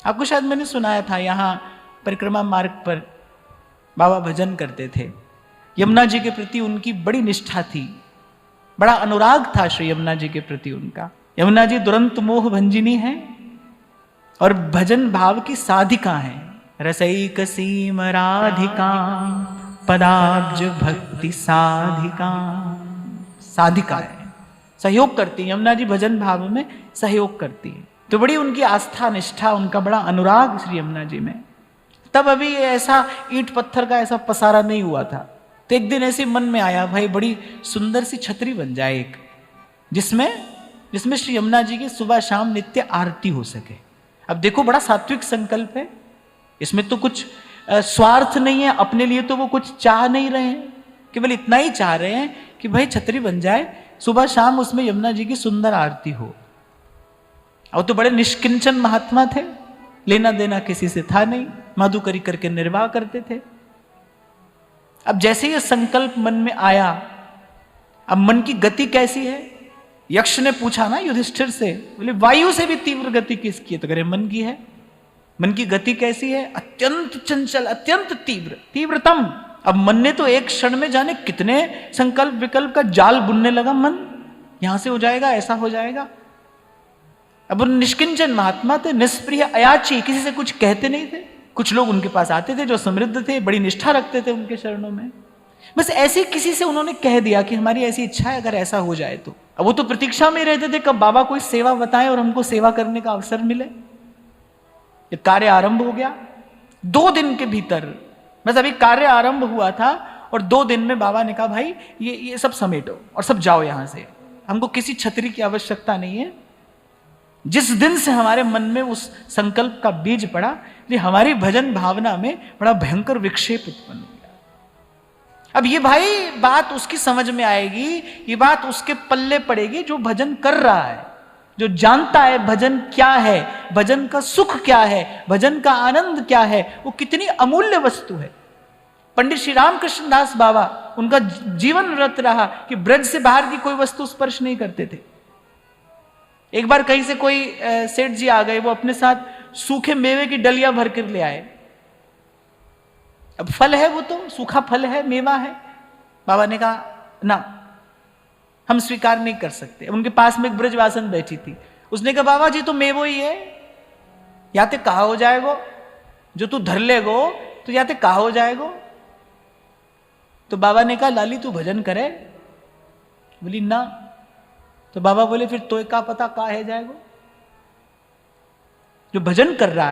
आपको शायद मैंने सुनाया था, यहाँ परिक्रमा मार्ग पर बाबा भजन करते थे। यमुना जी के प्रति उनकी बड़ी निष्ठा थी, बड़ा अनुराग था श्री यमुना जी के प्रति उनका। यमुना जी दुरंत मोह भंजिनी है और भजन भाव की साधिका है। रसैक सीम राधिका पदाब्ज भक्ति साधिका, साधिका है, सहयोग करती है यमुना जी, भजन भाव में सहयोग करती है। तो बड़ी उनकी आस्था निष्ठा, उनका बड़ा अनुराग श्री यमुना जी में। तब अभी ऐसा ईंट पत्थर का ऐसा पसारा नहीं हुआ था। तो एक दिन ऐसे मन में आया, भाई बड़ी सुंदर सी छतरी बन जाए एक, जिसमें श्री यमुना जी की सुबह शाम नित्य आरती हो सके। अब देखो बड़ा सात्विक संकल्प है, इसमें तो कुछ स्वार्थ नहीं है, अपने लिए तो वो कुछ चाह नहीं रहे हैं, केवल इतना ही चाह रहे हैं कि भाई छतरी बन जाए, सुबह शाम उसमें यमुना जी की सुंदर आरती हो। और तो बड़े निष्किंचन महात्मा थे, लेना देना किसी से था नहीं, मधुकरी करके निर्वाह करते थे। अब जैसे ये संकल्प मन में आया, अब मन की गति कैसी है? यक्ष ने पूछा ना युधिष्ठिर से, बोले वायु से भी तीव्र गति किसकी है? तो कह मन की है। मन की गति कैसी है? अत्यंत चंचल, अत्यंत तीव्र, तीव्रतम। अब मन ने तो एक क्षण में जाने कितने संकल्प विकल्प का जाल बुनने लगा। मन यहां से हो जाएगा, ऐसा हो जाएगा। अब उन निष्किंचन महात्मा थे, निष्प्रिय, अयाची, किसी से कुछ कहते नहीं थे। कुछ लोग उनके पास आते थे जो समृद्ध थे, बड़ी निष्ठा रखते थे उनके चरणों में। बस ऐसे किसी से उन्होंने कह दिया कि हमारी ऐसी इच्छा है, अगर ऐसा हो जाए तो। अब वो तो प्रतीक्षा में रहते थे कब बाबा कोई सेवा बताएं और हमको सेवा करने का अवसर मिले। ये कार्य आरंभ हो गया 2 दिन के भीतर। बस अभी कार्य आरंभ हुआ था और 2 दिन में बाबा ने कहा भाई ये सब समेटो और सब जाओ यहां से, हमको किसी छतरी की आवश्यकता नहीं है। जिस दिन से हमारे मन में उस संकल्प का बीज पड़ा, ये हमारी भजन भावना में बड़ा भयंकर विक्षेप उत्पन्न हो गया। अब ये भाई बात उसकी समझ में आएगी, ये बात उसके पल्ले पड़ेगी जो भजन कर रहा है, जो जानता है भजन क्या है, भजन का सुख क्या है, भजन का आनंद क्या है, वो कितनी अमूल्य वस्तु है। पंडित श्री रामकृष्ण दास बाबा, उनका जीवन व्रत रहा कि ब्रज से बाहर की कोई वस्तु स्पर्श नहीं करते थे। एक बार कहीं से कोई सेठ जी आ गए, वो अपने साथ सूखे मेवे की डलिया भर कर ले आए। अब फल है, वो तो सूखा फल है, मेवा है। बाबा ने कहा ना, हम स्वीकार नहीं कर सकते। उनके पास में एक ब्रजवासन बैठी थी, उसने कहा बाबा जी तो मेवो ही है, या ते कहा हो जाएगो, जो तू धर लेगो तो या ते कहा हो जाएगो। तो बाबा ने कहा लाली तू भजन करे? बोली ना। तो बाबा बोले फिर तो का पता का है जाएगो? जो भजन कर रहा है